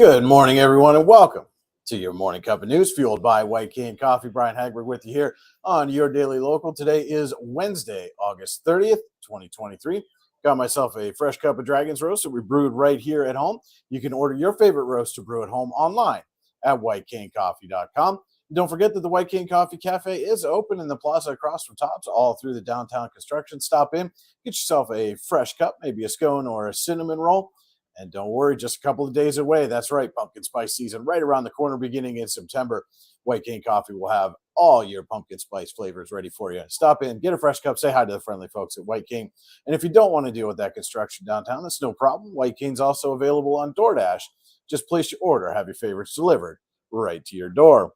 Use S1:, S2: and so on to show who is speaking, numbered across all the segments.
S1: Good morning, everyone, and welcome to your morning cup of news fueled by White Cane Coffee. Brian Hagberg with you here on your Daily Local. Today is Wednesday, August 30th, 2023. Got myself a fresh cup of Dragon's Roast that we brewed right here at home. You can order your favorite roast to brew at home online at whitecanecoffee.com. Don't forget that the White Cane Coffee Cafe is open in the plaza across from Tops, all through the downtown construction. Stop in, get yourself a fresh cup, maybe a scone or a cinnamon roll. And don't worry, just a couple of days away. That's right, pumpkin spice season right around the corner beginning in September. White Cane Coffee will have all your pumpkin spice flavors ready for you. Stop in, get a fresh cup, say hi to the friendly folks at White Cane. And if you don't want to deal with that construction downtown, that's no problem. White Cane's also available on DoorDash. Just place your order, have your favorites delivered right to your door.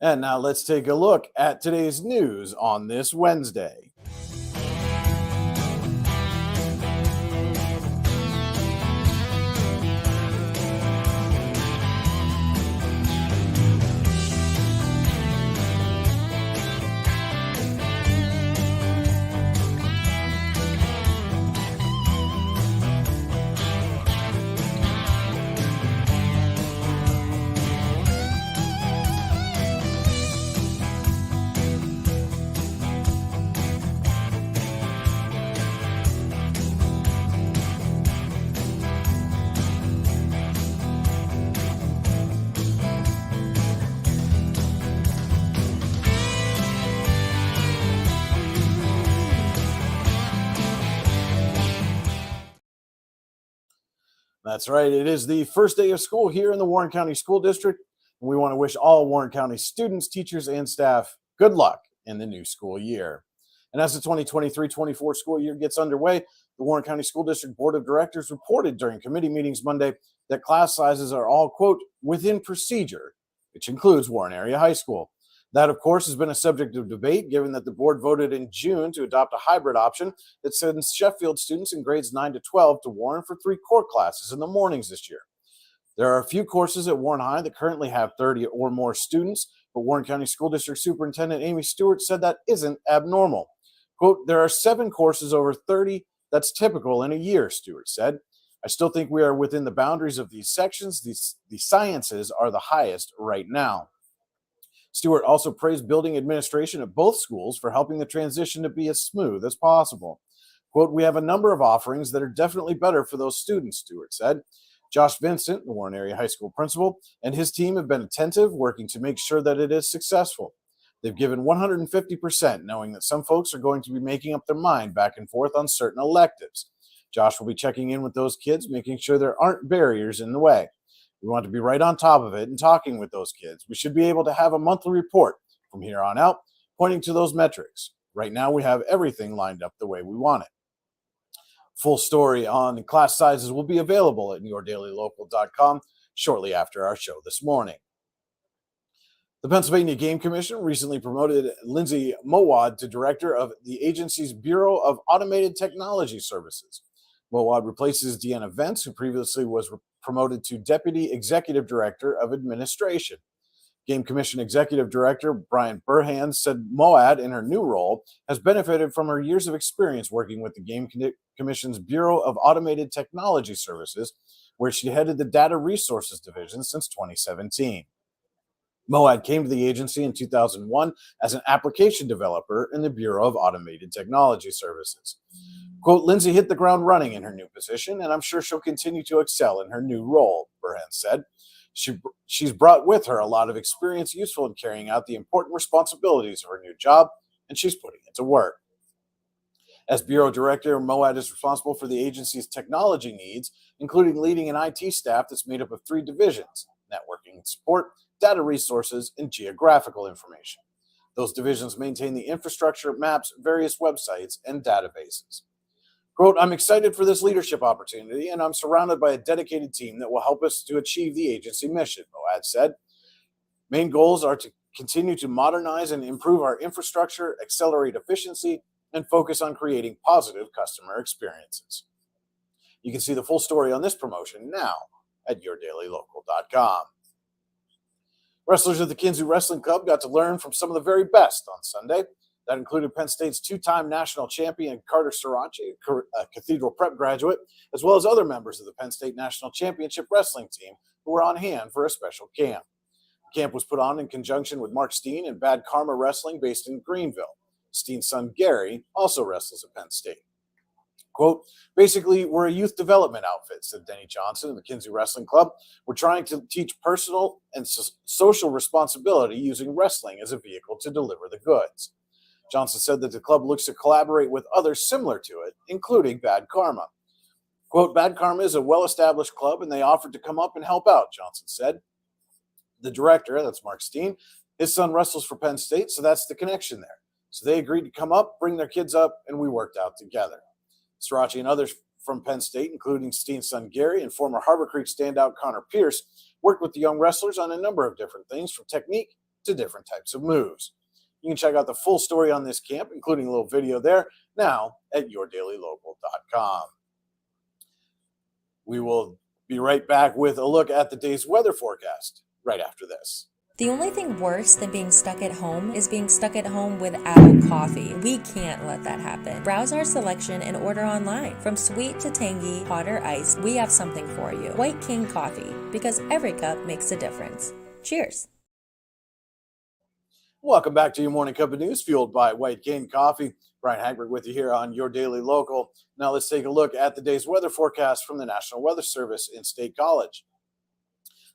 S1: And now let's take a look at today's news on this Wednesday. That's right. It is the first day of school here in the Warren County School District. And we want to wish all Warren County students, teachers, and staff good luck in the new school year. And as the 2023-24 school year gets underway, the Warren County School District Board of Directors reported during committee meetings Monday that class sizes are all, quote, within procedure, which includes Warren Area High School. That, of course, has been a subject of debate, given that the board voted in June to adopt a hybrid option that sends Sheffield students in grades 9 to 12 to Warren for 3 core classes in the mornings this year. There are a few courses at Warren High that currently have 30 or more students, but Warren County School District Superintendent Amy Stewart said that isn't abnormal. Quote, there are 7 courses over 30. That's typical in a year, Stewart said. I still think we are within the boundaries of these sections. The sciences are the highest right now. Stewart also praised building administration at both schools for helping the transition to be as smooth as possible. Quote, we have a number of offerings that are definitely better for those students, Stewart said. Josh Vincent, the Warren Area High School principal, and his team have been attentive, working to make sure that it is successful. They've given 150%, knowing that some folks are going to be making up their mind back and forth on certain electives. Josh will be checking in with those kids, making sure there aren't barriers in the way. We want to be right on top of it and talking with those kids. We should be able to have a monthly report from here on out, pointing to those metrics. Right now, we have everything lined up the way we want it. Full story on class sizes will be available at yourdailylocal.com shortly after our show this morning. The Pennsylvania Game Commission recently promoted Lindsay Mowad to director of the agency's Bureau of Automated Technology Services. Mowad replaces Deanna Vance, who previously was promoted to Deputy Executive Director of Administration. Game Commission Executive Director Brian Burhan said Mowad, in her new role, has benefited from her years of experience working with the Game Commission's Bureau of Automated Technology Services, where she headed the Data Resources Division since 2017. Mowad came to the agency in 2001 as an application developer in the Bureau of Automated Technology Services. Quote, Lindsay hit the ground running in her new position, and I'm sure she'll continue to excel in her new role, Burhan said. She's brought with her a lot of experience useful in carrying out the important responsibilities of her new job, and she's putting it to work. As Bureau Director, Mowad is responsible for the agency's technology needs, including leading an IT staff that's made up of 3 divisions: networking and support, data resources, and geographical information. Those divisions maintain the infrastructure, maps, various websites, and databases. Quote, I'm excited for this leadership opportunity, and I'm surrounded by a dedicated team that will help us to achieve the agency mission, Mowad said. Main goals are to continue to modernize and improve our infrastructure, accelerate efficiency, and focus on creating positive customer experiences. You can see the full story on this promotion now at yourdailylocal.com. Wrestlers of the Kinzoo Wrestling Club got to learn from some of the very best on Sunday. That included Penn State's two-time national champion Carter Sirachi, a Cathedral Prep graduate, as well as other members of the Penn State National Championship wrestling team who were on hand for a special camp. The camp was put on in conjunction with Mark Steen and Bad Karma Wrestling based in Greenville. Steen's son Gary also wrestles at Penn State. Quote, basically, we're a youth development outfit, said Denny Johnson of McKinsey Wrestling Club. We're trying to teach personal and social responsibility using wrestling as a vehicle to deliver the goods. Johnson said that the club looks to collaborate with others similar to it, including Bad Karma. Quote, Bad Karma is a well-established club, and they offered to come up and help out, Johnson said. The director, that's Mark Steen, his son wrestles for Penn State, so that's the connection there. So they agreed to come up, bring their kids up, and we worked out together. Sirachi and others from Penn State, including Steen's son Gary and former Harbor Creek standout Connor Pierce, worked with the young wrestlers on a number of different things, from technique to different types of moves. You can check out the full story on this camp, including a little video there, now at yourdailylocal.com. We will be right back with a look at the day's weather forecast right after this.
S2: The only thing worse than being stuck at home is being stuck at home without coffee. We can't let that happen. Browse our selection and order online. From sweet to tangy, hot or iced, we have something for you. White King Coffee, because every cup makes a difference. Cheers.
S1: Welcome back to your morning cup of news, fueled by White Cane Coffee. Brian Hagberg with you here on Your Daily Local. Now let's take a look at the day's weather forecast from the National Weather Service in State College.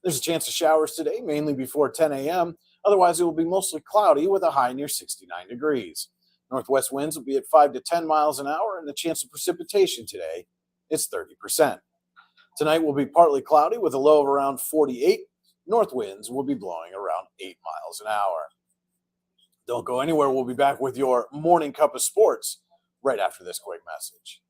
S1: There's a chance of showers today, mainly before 10 a.m. Otherwise, it will be mostly cloudy with a high near 69 degrees. Northwest winds will be at 5 to 10 miles an hour, and the chance of precipitation today is 30%. Tonight will be partly cloudy with a low of around 48. North winds will be blowing around 8 miles an hour. Don't go anywhere. We'll be back with your morning cup of sports right after this quick message.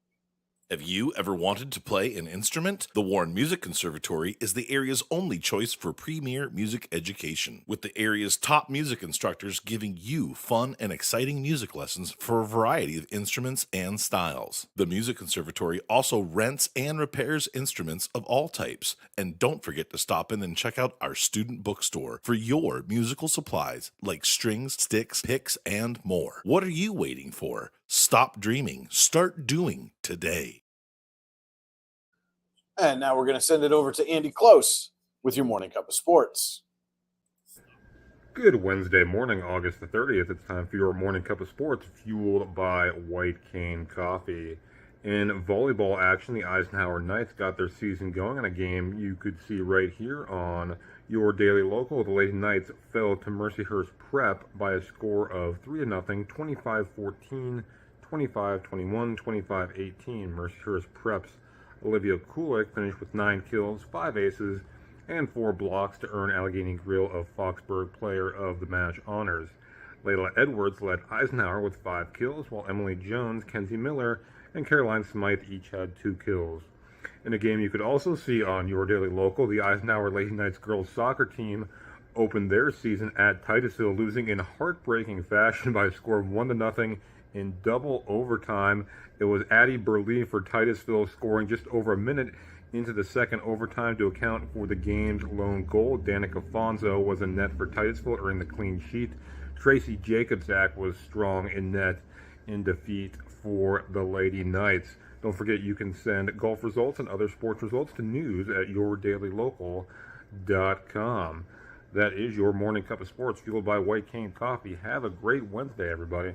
S3: Have you ever wanted to play an instrument? The Warren Music Conservatory is the area's only choice for premier music education, with the area's top music instructors giving you fun and exciting music lessons for a variety of instruments and styles. The Music Conservatory also rents and repairs instruments of all types. And don't forget to stop in and check out our student bookstore for your musical supplies like strings, sticks, picks, and more. What are you waiting for? Stop dreaming. Start doing today.
S1: And now we're going to send it over to Andy Close with your morning cup of sports.
S4: Good Wednesday morning, August the 30th. It's time for your morning cup of sports, fueled by White Cane Coffee. In volleyball action, the Eisenhower Knights got their season going in a game you could see right here on Your Daily Local. The Lady Knights fell to Mercyhurst Prep by a score of 3-0, 25-14, 25-21, 25-18. Mercyhurst Prep's Olivia Kulik finished with 9 kills, 5 aces, and 4 blocks to earn Allegheny Grill of Foxburg Player of the Match honors. Layla Edwards led Eisenhower with 5 kills, while Emily Jones, Kenzie Miller, and Caroline Smythe each had 2 kills. In a game you could also see on Your Daily Local, the Eisenhower Lady Knights girls soccer team opened their season at Titusville, losing in heartbreaking fashion by a score of 1-0 in double overtime. It was Addie Burley for Titusville scoring just over a minute into the second overtime to account for the game's lone goal. Danica Fonzo was in net for Titusville, earning the clean sheet. Tracy Jacobsack was strong in net in defeat for the Lady Knights. Don't forget you can send golf results and other sports results to news at yourdailylocal.com. That is your morning cup of sports, fueled by White Cane Coffee. Have a great Wednesday, everybody.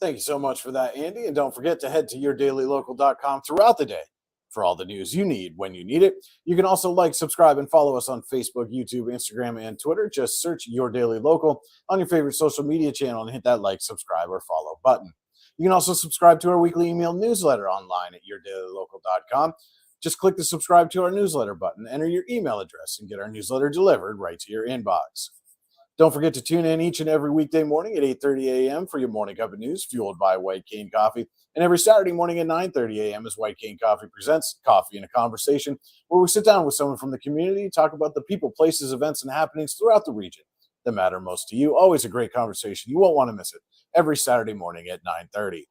S1: Thank you so much for that, Andy. And don't forget to head to yourdailylocal.com throughout the day for all the news you need when you need it. You can also like, subscribe, and follow us on Facebook, YouTube, Instagram, and Twitter. Just search Your Daily Local on your favorite social media channel and hit that like, subscribe, or follow button. You can also subscribe to our weekly email newsletter online at yourdailylocal.com. Just click the subscribe to our newsletter button, enter your email address, and get our newsletter delivered right to your inbox. Don't forget to tune in each and every weekday morning at 8:30 a.m. for your morning cup of news, fueled by White Cane Coffee. And every Saturday morning at 9:30 a.m. as White Cane Coffee presents Coffee and a Conversation, where we sit down with someone from the community, talk about the people, places, events, and happenings throughout the region that matter most to you. Always a great conversation. You won't want to miss it. Every Saturday morning at 9:30.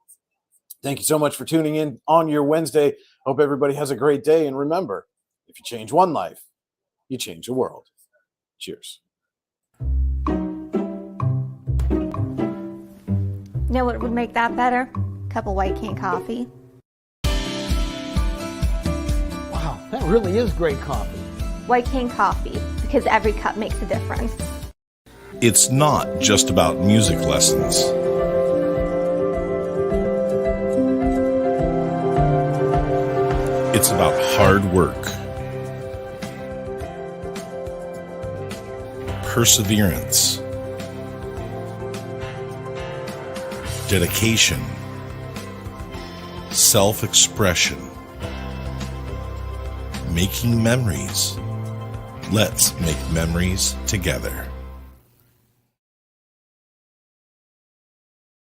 S1: Thank you so much for tuning in on your Wednesday. Hope everybody has a great day. And remember, if you change one life, you change the world. Cheers.
S5: You know what would make that better? A cup of White Cane coffee.
S6: Wow, that really is great coffee.
S5: White Cane coffee, because every cup makes a difference.
S3: It's not just about music lessons. It's about hard work, perseverance, dedication, self-expression, making memories. Let's make memories together.